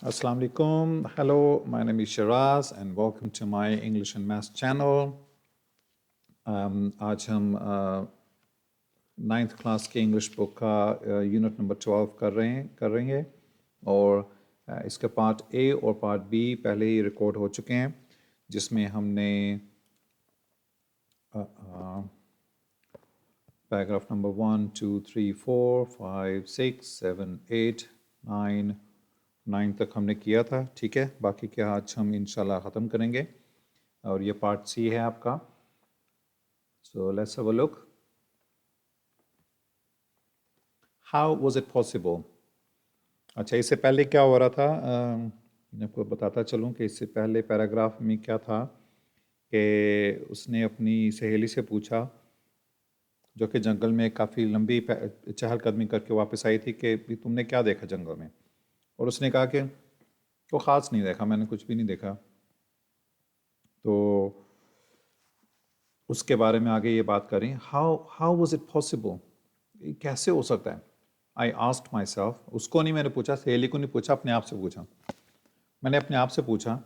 Assalamu alaikum. Hello, my name is Shiraz and welcome to my English and Maths channel. आज हम ninth class के English book का unit number 12 करेंगे और इसका पार्ट ए और पार्ट बी पहले ही रिकॉर्ड हो चुके हैं, जिसमें हमने पैराग्राफ नंबर 1, 2, 3, 4, 5, 6, 7, 8, 9 तक हमने किया था। ठीक है, बाकी के आज हम इंशाल्लाह ख़त्म करेंगे और ये पार्ट सी है आपका। So let's have a look. How was it possible. अच्छा, इससे पहले क्या हो रहा था, मैं आपको बताता चलूँ कि इससे पहले पैराग्राफ में क्या था कि उसने अपनी सहेली से पूछा, जो कि जंगल में काफ़ी लंबी चहलकदमी करके वापस आई थी, कि भी तुमने क्या देखा जंगल में। और उसने कहा कि वो ख़ास नहीं देखा, मैंने कुछ भी नहीं देखा। तो उसके बारे में आगे ये बात करें, how how was it possible, कैसे हो सकता है। आई आस्क्ड माई सेल्फ, उसको नहीं मैंने पूछा, सहेली को नहीं पूछा, अपने आप से पूछा। मैंने अपने आप से पूछा,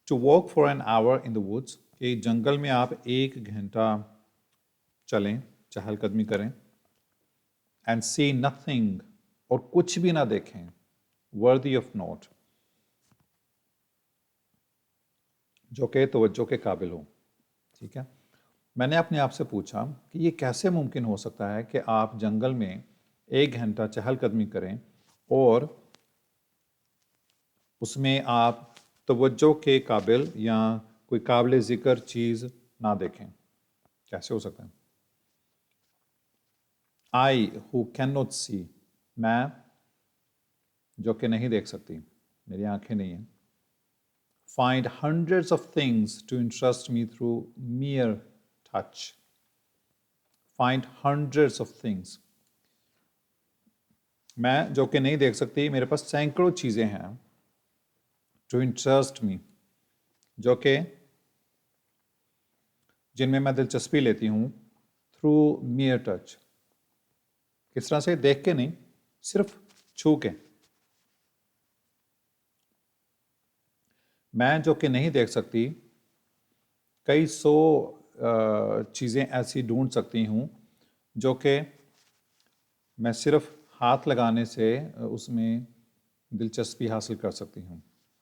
to walk for an hour in the woods, कि जंगल में आप 1 घंटा चलें, चहलकदमी करें, एंड सी नथिंग, और कुछ भी ना देखें, वर्दी ऑफ नोट, जो कि तवज्जो के काबिल हो। ठीक है, मैंने अपने आप से पूछा कि ये कैसे मुमकिन हो सकता है कि आप जंगल में 1 घंटा चहलकदमी करें और उसमें आप तवज्जो के काबिल या कोई काबिल ज़िक्र चीज़ ना देखें, कैसे हो सकता है। आई हु कैन नॉट सी, मैं जो कि नहीं देख सकती, मेरी आंखें नहीं हैं। Find hundreds of things to interest me through mere touch, find hundreds of things, मैं जो कि नहीं देख सकती, मेरे पास सैकड़ों चीज़ें हैं, टू इंटरेस्ट मी, जो कि जिनमें मैं दिलचस्पी लेती हूँ, थ्रू मियर टच, किस तरह से, देख के नहीं, सिर्फ छू के। मैं जो कि नहीं देख सकती, कई सौ चीज़ें ऐसी ढूंढ सकती हूँ जो कि मैं सिर्फ हाथ लगाने से उसमें दिलचस्पी हासिल कर सकती हूँ।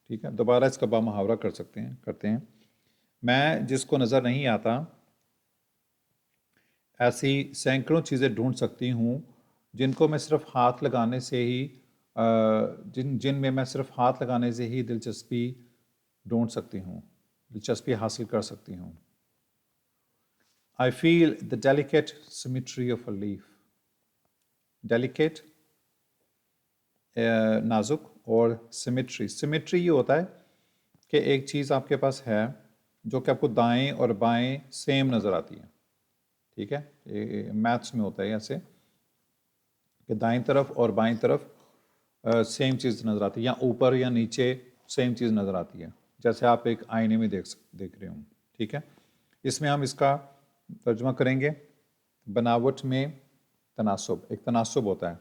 ठीक है, दोबारा इसका बामुहावरा करते हैं। मैं जिसको नज़र नहीं आता, ऐसी सैकड़ों चीज़ें ढूंढ सकती हूँ जिनको मैं सिर्फ हाथ लगाने से ही जिनमें मैं सिर्फ हाथ लगाने से ही दिलचस्पी ढूंढ सकती हूँ, दिलचस्पी हासिल कर सकती हूँ। I feel the delicate symmetry of a leaf, delicate नाजुक, और सिमिट्री, सिमिट्री ये होता है कि एक चीज़ आपके पास है जो कि आपको दाएं और बाएं सेम नज़र आती है। ठीक है, मैथ्स में होता है ऐसे कि दाएं तरफ और बाएं तरफ सेम चीज़ नज़र आती है, या ऊपर या नीचे सेम चीज़ नज़र आती है, जैसे आप एक आईने में देख रहे हो। ठीक है, इसमें हम इसका तर्जुमा करेंगे, बनावट में तनासुब, एक तनासुब होता है।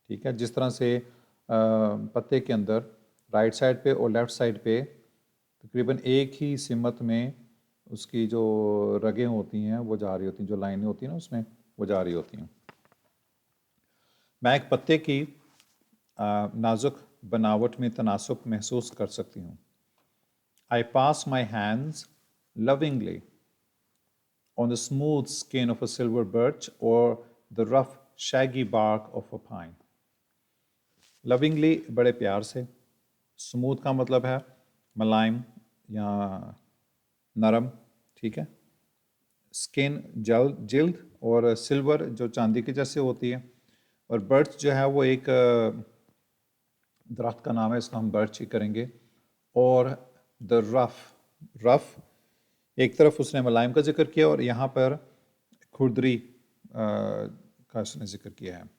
ठीक है, जिस तरह से पत्ते के अंदर राइट साइड पे और लेफ़्ट साइड पे तकरीबन एक ही सिमत में उसकी जो रगें होती हैं वो जा रही होती हैं, जो लाइनें होती हैं ना उसमें वो जा रही होती हैं। मैं एक पत्ते की नाजुक बनावट में तनासुब महसूस कर सकती हूँ। I pass my hands lovingly on the smooth skin of a silver birch or the rough shaggy bark of a pine. Lovingly, बड़े प्यार से, स्मूथ का मतलब है मलाइम या नरम। ठीक है, स्किन जिल्द, और सिल्वर जो चांदी की जैसे होती है, और बर्च जो है वो एक दरख्त का नाम है, इसको हम बर्च ही करेंगे। और द रफ, एक तरफ उसने मलाइम का जिक्र किया और यहाँ पर खुरदरी का उसने जिक्र किया है।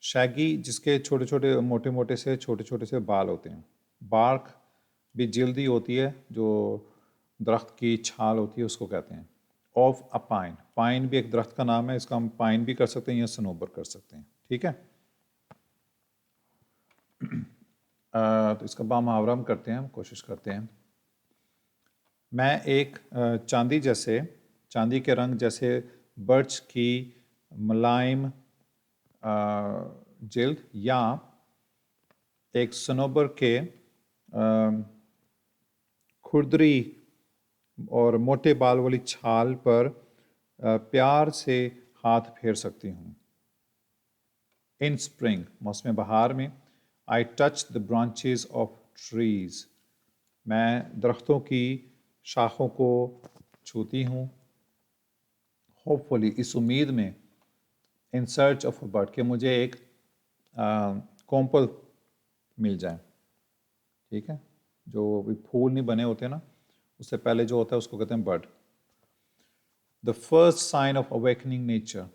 शैगी, जिसके छोटे छोटे मोटे मोटे से छोटे छोटे से बाल होते हैं। बार्क भी जल्दी होती है, जो दरख्त की छाल होती है उसको कहते हैं। ऑफ अ पाइन, पाइन भी एक दरख्त का नाम है, इसका हम पाइन भी कर सकते हैं या सनोबर कर सकते हैं। ठीक है, तो इसका बामुहावरा हम करते हैं, हम कोशिश करते हैं। मैं एक चांदी के रंग जैसे बर्च की मुलायम जिल्द या एक सनोबर के खुरदरी और मोटे बाल वाली छाल पर प्यार से हाथ फेर सकती हूँ। इन स्प्रिंग, मौसम बहार में, I touch the branches of trees, मैं दरख्तों की शाखों को छूती हूँ। होपफुली, इस उम्मीद में, in search of a bird, कि मुझे एक कोम्पल मिल जाए। ठीक है, जो भी फूल नहीं बने होते ना, उससे पहले जो होता है उसको कहते हैं bird. The first sign of awakening nature,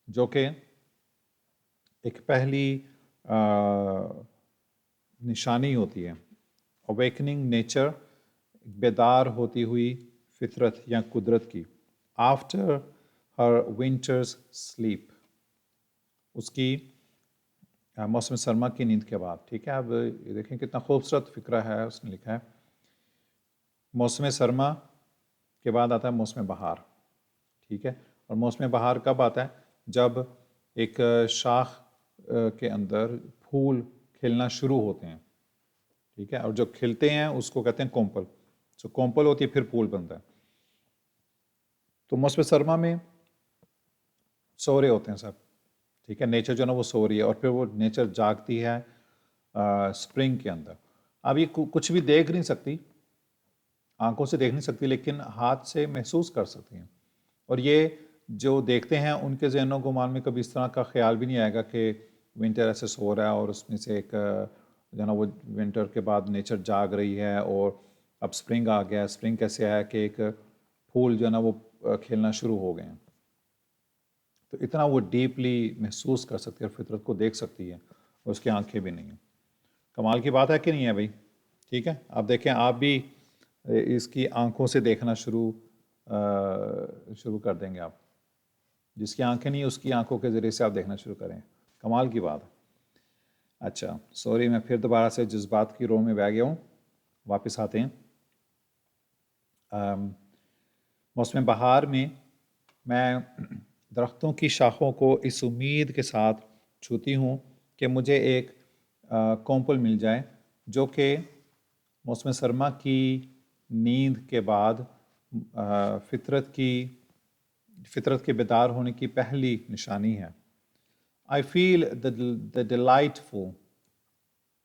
जो कि एक पहली निशानी होती है। अवेकनिंग नेचर, बेदार होती हुई फितरत या कुदरत की। आफ्टर हर विंटर्स स्लीप, उसकी मौसम सरमा की नींद के बाद। ठीक है, अब ये देखें कितना खूबसूरत फिक्रा है उसने लिखा है। मौसम सरमा के बाद आता है मौसम बहार। ठीक है, और मौसम बहार कब आता है? जब एक शाख के अंदर फूल खिलना शुरू होते हैं। ठीक है, और जो खिलते हैं उसको कहते हैं कोम्पल। जो कोम्पल होती है फिर फूल बनता है। तो मौसम सरमा में सो रहे होते हैं सब। ठीक है, नेचर जो है ना वो सो रही है, और फिर वो नेचर जागती है स्प्रिंग के अंदर। अब ये कुछ भी देख नहीं सकती, आंखों से देख नहीं सकती, लेकिन हाथ से महसूस कर सकती हैं। और ये जो देखते हैं उनके जहनों गुमान में कभी इस तरह का ख्याल भी नहीं आएगा कि विंटर ऐसे सो रहा है और उसमें से एक जो है ना वो विंटर के बाद नेचर जाग रही है और अब स्प्रिंग आ गया। स्प्रिंग कैसे आया कि एक फूल जो है ना वो खिलना शुरू हो गए हैं। तो इतना वो डीपली महसूस कर सकती है और फितरत को देख सकती है, और उसकी आंखें भी नहीं हैं। कमाल की बात है कि नहीं है भाई? ठीक है, आप देखें, आप भी इसकी आंखों से देखना शुरू कर देंगे। आप जिसकी आंखें नहीं है उसकी आंखों के ज़रिए से आप देखना शुरू करें। कमाल की बात है। अच्छा, सॉरी, मैं फिर दोबारा से जज्बात की रो में बह गया हूँ। वापस आते हैं। मौसम बहार में मैं दरख्तों की शाखों को इस उम्मीद के साथ छूती हूँ कि मुझे एक कोम्पल मिल जाए, जो कि मौसम सरमा की नींद के बाद फितरत के बेदार होने की पहली निशानी है। आई फील द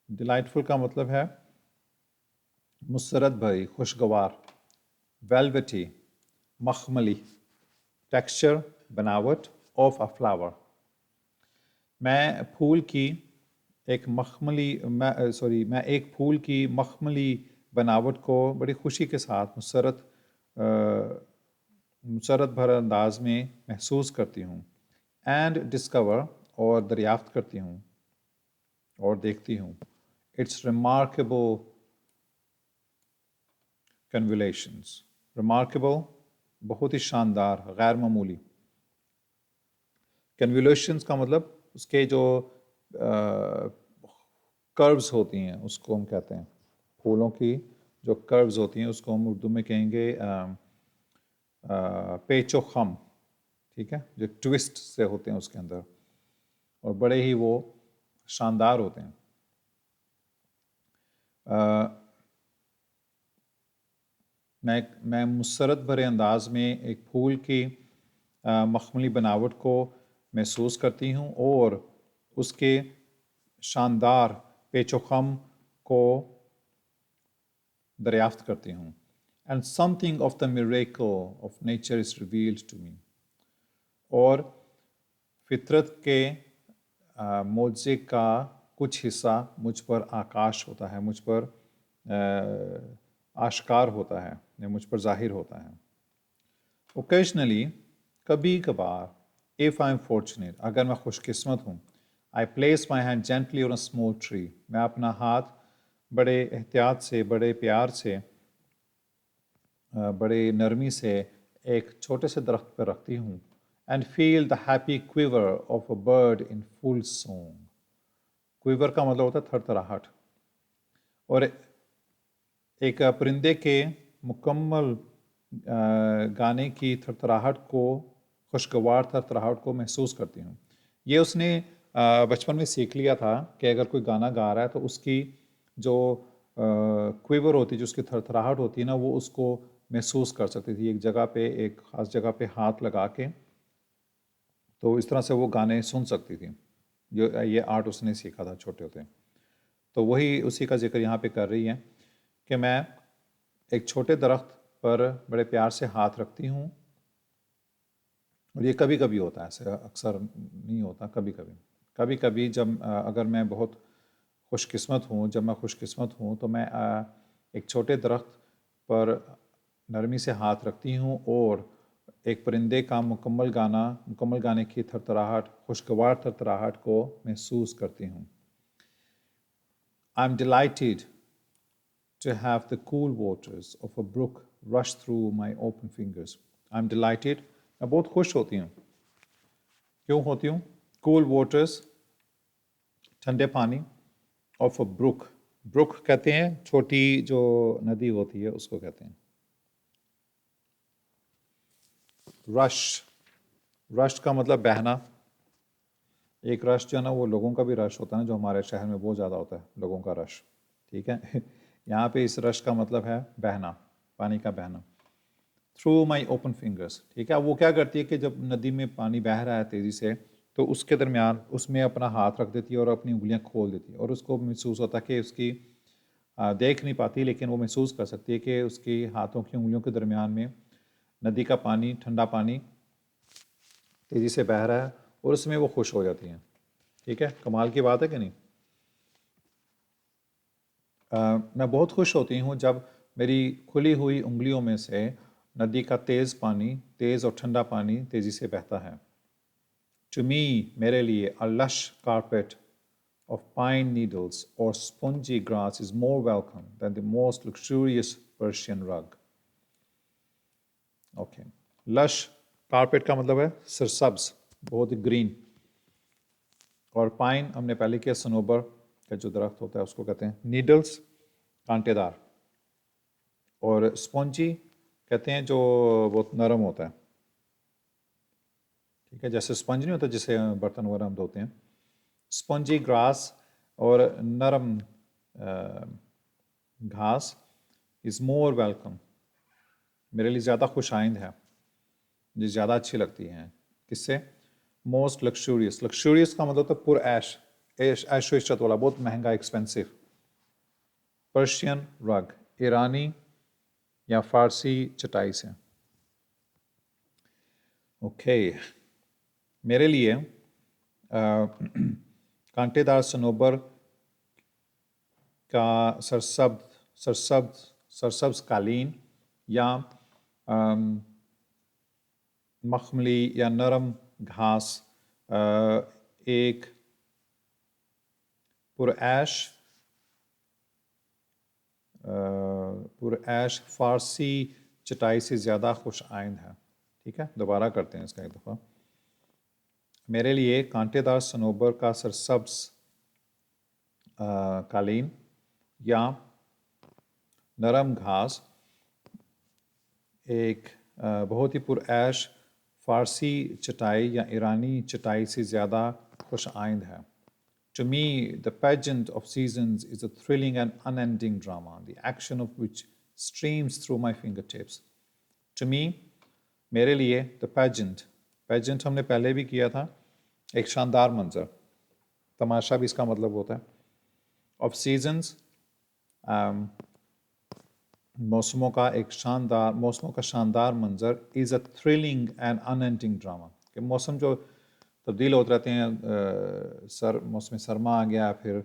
डिलाइटफुल का मतलब है मुसरत भरी, खुशगवार। वेलवेटी, मखमली, टेक्सचर, बनावट ऑफ अ फ्लावर। मैं एक फूल की मखमली बनावट को बड़ी खुशी के साथ मुसरत भर अंदाज में महसूस करती हूँ। एंड डिस्कवर, और दरियाफ्त करती हूँ और देखती हूँ, इट्स रिमार्केबल कन्वुलेशंस। रिमार्केबल, बहुत ही शानदार, गैर मामूली। कन्वुलेशंस का मतलब उसके जो कर्व्स होती हैं उसको हम कहते हैं। फूलों की जो कर्व्स होती हैं उसको हम उर्दू में कहेंगे पेचो खम। ठीक है, जो ट्विस्ट से होते हैं उसके अंदर, और बड़े ही वो शानदार होते हैं। मैं मुसरत भरे अंदाज में एक फूल की मखमली बनावट को महसूस करती हूँ और उसके शानदार पेचोखम को दरियाफ्त करती हूँ। And something of the miracle of nature is revealed to me, और फितरत के मोजे का कुछ हिस्सा मुझ पर आकाश होता है, मुझ पर आश्कार होता है या मुझ पर जाहिर होता है। ओकेजनली, कभी कभार, इफ़ आई एम फॉर्चुनेट, अगर मैं खुशकिस्मत हूँ, I place my hand gently on a small tree, मैं अपना हाथ बड़े एहतियात से, बड़े प्यार से, बड़े नरमी से एक छोटे से दरख्त पर रखती हूँ। And feel the happy quiver of a bird in full song, quiver का मतलब होता है थरथराहट। और एक परिंदे के मुकम्मल गाने की थरथराहट को, खुशगवार थरथराहट को महसूस करती हूँ। ये उसने बचपन में सीख लिया था कि अगर कोई गाना गा रहा है तो उसकी जो क्विवर होती है, जो उसकी थरथराहट होती है ना, वो उसको महसूस कर सकती थी एक जगह पे, एक ख़ास जगह पे हाथ लगा के। तो इस तरह से वो गाने सुन सकती थी। जो ये आर्ट उसने सीखा था छोटे होते। तो वही उसी का जिक्र यहाँ पे कर रही है कि मैं एक छोटे दरख्त पर बड़े प्यार से हाथ रखती हूँ। और ये कभी कभी होता है, ऐसे अक्सर नहीं होता, कभी कभी। कभी कभी जब अगर मैं बहुत खुशकिस्मत हूँ, जब मैं खुशकिस्मत हूँ तो मैं एक छोटे दरख्त पर नरमी से हाथ रखती हूँ और एक परिंदे का मुकम्मल गाने की थरथराहट, खुशगवार थरथराहट को महसूस करती हूँ। I'm delighted to have the cool waters of a brook rush through my open fingers. I'm delighted, मैं बहुत खुश होती हूँ। क्यों होती हूँ? Cool waters, ठंडे पानी, ऑफ अ ब्रुक। ब्रुक कहते हैं छोटी जो नदी होती है उसको कहते हैं। रश, रश का मतलब बहना। एक रश जो है ना, वो लोगों का भी रश होता है ना, जो हमारे शहर में बहुत ज़्यादा होता है लोगों का रश, ठीक है। यहाँ पे इस रश का मतलब है बहना, पानी का बहना। थ्रू माई ओपन फिंगर्स, ठीक है। वो क्या करती है कि जब नदी में पानी बह रहा है तेज़ी से, तो उसके दरमियान उसमें अपना हाथ रख देती है और अपनी उंगलियां खोल देती है। और उसको महसूस होता है कि उसकी देख नहीं पाती, लेकिन वो महसूस कर सकती है कि उसकी हाथों की उंगलियों के दरमियान में नदी का पानी, ठंडा पानी तेज़ी से बह रहा है और उसमें वो खुश हो जाती हैं। ठीक है, कमाल की बात है कि नहीं। मैं बहुत खुश होती हूँ जब मेरी खुली हुई उंगलियों में से नदी का तेज़ पानी, तेज़ और ठंडा पानी तेज़ी से बहता है। टू मी, मेरे लिए, a lush carpet of pine needles or spongy grass is more welcome than the most luxurious Persian rug. Okay, lush carpet का मतलब है सरसब्ज, बहुत ही ग्रीन। और पाइन हमने पहले किया, सनोबर का जो दरख्त होता है उसको कहते हैं। नीडल्स, कांटेदार। और स्पॉन्जी कहते हैं जो बहुत नरम होता है, ठीक है। जैसे स्पंज नहीं होता जिसे बर्तन वगैरह हम धोते हैं। स्पंजी ग्रास और नरम घास इज़ मोर वेलकम, मेरे लिए ज़्यादा खुशाइंद है, मुझे ज़्यादा अच्छी लगती हैं। किससे? मोस्ट लक्सूरियस। लक्सूरियस का मतलब होता है पुर ऐश, ऐशो इशरत वाला, बहुत महंगा, एक्सपेंसिव। पर्शियन रग, ईरानी या फारसी चटाई से। ओके, मेरे लिए कांटेदार सनोबर का सरसब्ज कालीन या मखमली या नरम घास एक पुरऐश फारसी चटाई से ज़्यादा खुश आइंद है। ठीक है, दोबारा करते हैं इसका एक दफ़ा। मेरे लिए कांटेदार सनोबर का सरसब्ज कालीन या नरम घास एक बहुत ही पुरऐश फारसी चटाई या ईरानी चटाई से ज़्यादा खुश आइंद है। To me, the pageant of seasons is a thrilling and unending drama, the action of which streams through my fingertips. To me, मेरे लिए, the pageant हमने पहले भी किया था, एक शानदार मंजर, तमाशा भी इसका मतलब होता है। Of seasons, मौसमों का शानदार मंजर, is a thrilling and unending drama, कि मौसम जो तब्दील होते रहते हैं। मौसम सरमा आ गया, फिर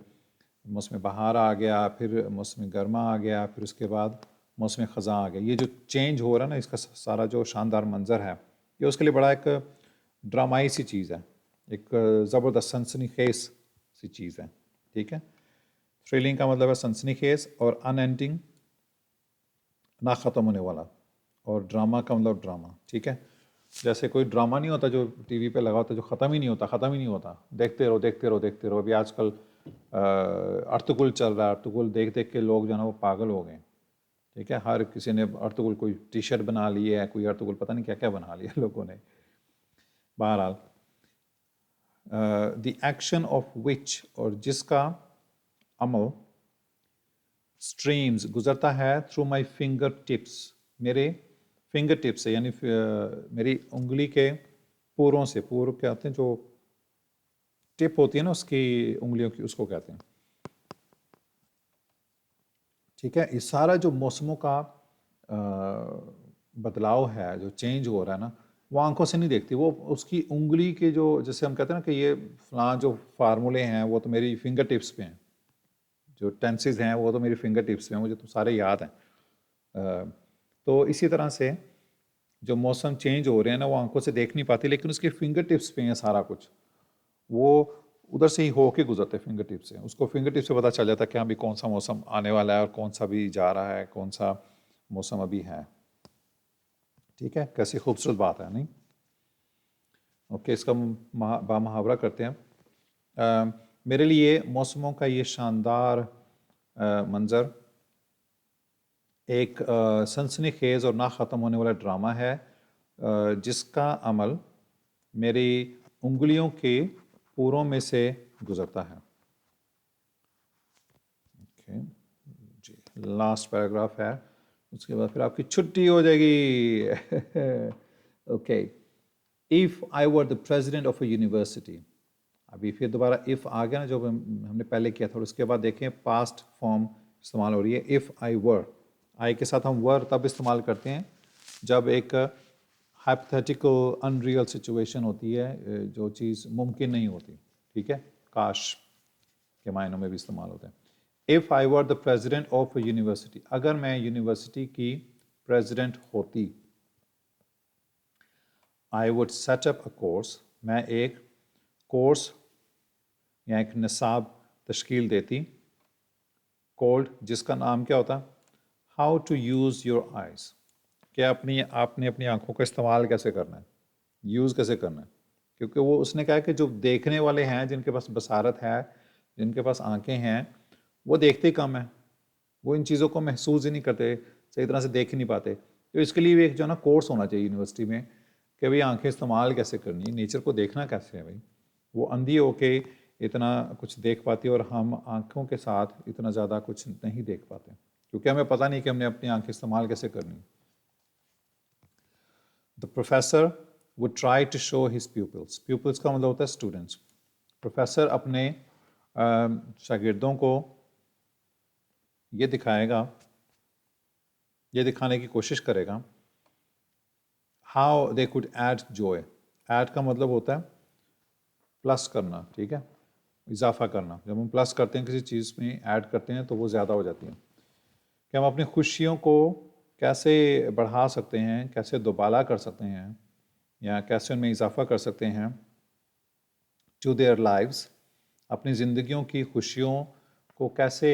मौसम बहार आ गया, फिर मौसम गर्मा आ गया, फिर उसके बाद मौसम ख़ज़ां आ गया। ये जो चेंज हो रहा है ना, इसका सारा जो शानदार मंजर है, ये उसके लिए बड़ा एक ड्रामाई सी चीज़ है, एक ज़बरदस्त सनसनीखेज़ सी चीज़ है। ठीक है, थ्रिलिंग का मतलब है सनसनीखेज़, और अनएंडिंग ना ख़त्म होने वाला, और ड्रामा का मतलब ड्रामा। ठीक है, जैसे कोई ड्रामा नहीं होता जो टीवी पे लगा होता है, जो ख़त्म ही नहीं होता, ख़त्म ही नहीं होता, देखते रहो देखते रहो देखते रहो। अभी आजकल अर्तुगुल चल रहा है, अर्तुगुल देख देख के लोग जो है ना वो पागल हो गए। ठीक है, हर किसी ने अर्तुगुल, कोई टी शर्ट बना ली है, कोई अर्तुगुल पता नहीं क्या क्या बना लिया लोगों ने। बहरहाल द एक्शन ऑफ विच, और जिसका अमल, स्ट्रीम्स गुजरता है, थ्रू माई फिंगर टिप्स, मेरे फिंगर टिप्स से, यानी मेरी उंगली के पूरों से, पूर क्या कहते हैं, जो टिप होती है ना उसकी उंगलियों की, उसको कहते हैं। ठीक है, ये सारा जो मौसमों का बदलाव है, जो चेंज हो रहा है ना, वो आंखों से नहीं देखती, वो उसकी उंगली के जो, जैसे हम कहते हैं ना कि ये फलां जो फार्मूले हैं वो तो मेरी फिंगर टिप्स पे हैं, जो टेंसेज हैं वो तो मेरी फिंगर टिप्स पे हैं, मुझे तो सारे याद हैं। तो इसी तरह से जो मौसम चेंज हो रहे हैं ना, वो आंखों से देख नहीं पाती, लेकिन उसके फिंगर टिप्स पे हैं सारा कुछ, वो उधर से ही होके गुजरते फिंगर टिप से, उसको फिंगर टिप से पता चल जाता है कि अभी कौन सा मौसम आने वाला है और कौन सा भी जा रहा है, कौन सा मौसम अभी है। ठीक है, कैसी खूबसूरत बात है नहीं। ओके, इसका बामुहावरा करते हैं। मेरे लिए मौसमों का ये शानदार मंज़र एक सनसनीखेज़ और ना ख़त्म होने वाला ड्रामा है, जिसका अमल मेरी उंगलियों के पूरों में से गुजरता है। ओके जी, लास्ट पैराग्राफ है, उसके बाद फिर आपकी छुट्टी हो जाएगी। Okay, if I were the president of a university, अभी फिर दोबारा इफ़ आ गया ना, जो हमने पहले किया था, और उसके बाद देखें पास्ट फॉर्म इस्तेमाल हो रही है। इफ़ आई वर, आई के साथ हम वर तब इस्तेमाल करते हैं जब एक हाइपोथेटिकल अनरियल सिचुएशन होती है, जो चीज़ मुमकिन नहीं होती। ठीक है, काश के मायनों में भी इस्तेमाल होता है। If I were the president of a university, अगर मैं यूनिवर्सिटी की प्रेसिडेंट होती, I would set up a course, मैं एक कोर्स या एक निसाब तश्कील देती, कोल्ड, जिसका नाम क्या होता, how to use your eyes, कि आपने अपनी आंखों का इस्तेमाल कैसे करना है, यूज़ कैसे करना है। क्योंकि वो उसने कहा कि जो देखने वाले हैं, जिनके पास बसारत है, जिनके पास आंखें हैं, वो देखते ही कम है, वो इन चीज़ों को महसूस ही नहीं करते, सही तरह से देख ही नहीं पाते। तो इसके लिए भी एक जो है ना कोर्स होना चाहिए यूनिवर्सिटी में, कि भाई आंखें इस्तेमाल कैसे करनी है, नेचर को देखना कैसे है। भाई वो अंधी होके इतना कुछ देख पाती है, और हम आंखों के साथ इतना ज़्यादा कुछ नहीं देख पाते, क्योंकि हमें पता नहीं कि हमने अपनी आंखें इस्तेमाल कैसे करनी। The professor would try to show his pupils, pupils का मतलब होता है स्टूडेंट्स। प्रोफेसर अपने शागिर्दों को ये दिखाएगा, ये दिखाने की कोशिश करेगा, how they could add Joy. Add का मतलब होता है प्लस करना, ठीक है, इजाफा करना। जब हम प्लस करते हैं किसी चीज़ में, ऐड करते हैं, तो वो ज़्यादा हो जाती है। कि हम अपनी खुशियों को कैसे बढ़ा सकते हैं, कैसे दोबाला कर सकते हैं, या कैसे उनमें इजाफा कर सकते हैं। टू देयर लाइव्स, अपनी ज़िंदगियों की खुशियों को कैसे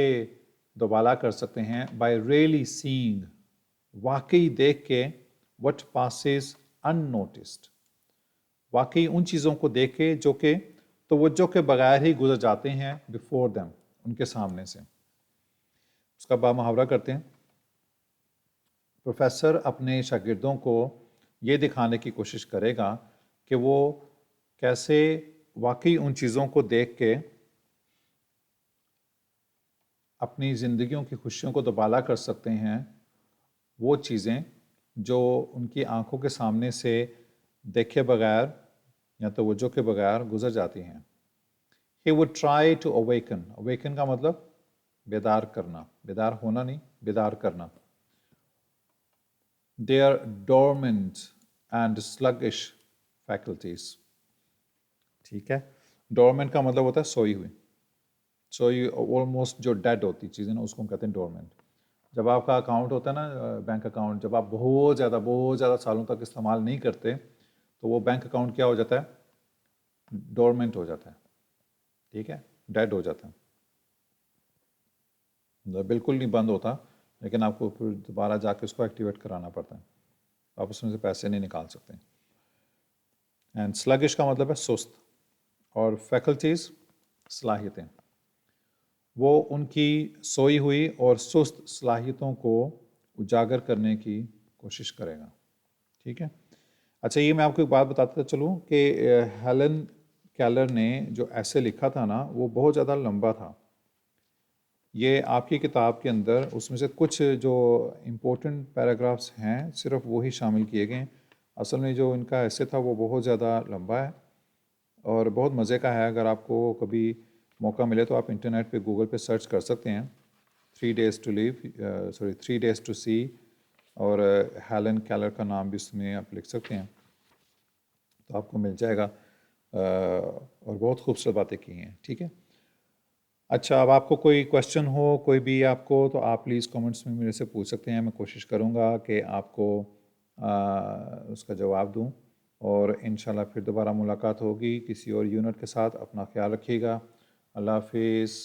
दोबाला कर सकते हैं। बाय रियली सीइंग, वाकई देख के, व्हाट पासेस अननोटिस्ड, वाकई उन चीज़ों को देखे जो कि तवज्जो के बगैर ही गुजर जाते हैं, बिफोर देम, उनके सामने से। उसका बामुहावरा करते हैं। प्रोफेसर अपने शागिर्दों को ये दिखाने की कोशिश करेगा कि वो कैसे वाकई उन चीज़ों को देख के अपनी ज़िंदगियों की खुशियों को दोबाला कर सकते हैं, वो चीज़ें जो उनकी आंखों के सामने से देखे बगैर या तवज्जो के बगैर गुजर जाती हैं। He would try to awaken, awaken का मतलब बेदार करना, बेदार होना नहीं, बेदार करना। Their dormant and sluggish faculties, ठीक है। डोरमेंट का मतलब होता है सोई हुई, सोई, ऑलमोस्ट जो डेड होती चीज़ें ना, उसको हम कहते हैं डोरमेंट। जब आपका अकाउंट होता है ना, बैंक अकाउंट, जब आप बहुत ज़्यादा सालों तक इस्तेमाल नहीं करते, तो वो बैंक अकाउंट क्या हो जाता है, डोरमेंट हो जाता है, ठीक है, डेड हो जाता है, मतलब बिल्कुल नहीं बंद होता, लेकिन आपको फिर दोबारा जाके उसको एक्टिवेट कराना पड़ता है, आप उसमें से पैसे नहीं निकाल सकते। एंड स्लगिश का मतलब है सुस्त, और फैकल्टीज़, सलाहियतें। वो उनकी सोई हुई और सुस्त सलाहियतों को उजागर करने की कोशिश करेगा। ठीक है। अच्छा, ये मैं आपको एक बात बताता चलूँ कि हेलन केलर ने जो ऐसे लिखा था ना, वो बहुत ज़्यादा लंबा था। ये आपकी किताब के अंदर उसमें से कुछ जो इम्पोर्टेंट पैराग्राफ्स हैं सिर्फ वो ही शामिल किए गए हैं। असल में जो इनका ऐसे था वो बहुत ज़्यादा लंबा है और बहुत मज़े का है। अगर आपको कभी मौका मिले तो आप इंटरनेट पे गूगल पे सर्च कर सकते हैं, 3 days to live, sorry 3 days to see, और हेलन केलर का नाम भी उसमें आप लिख सकते हैं तो आपको मिल जाएगा। और बहुत खूबसूरत बातें की हैं। ठीक है। अच्छा, अब आपको कोई क्वेश्चन हो कोई भी आपको, तो आप प्लीज़ कमेंट्स में मेरे से पूछ सकते हैं। मैं कोशिश करूँगा कि आपको उसका जवाब दूँ। और इंशाल्लाह फिर दोबारा मुलाकात होगी किसी और यूनिट के साथ। अपना ख्याल रखिएगा। अल्लाह हाफिज़।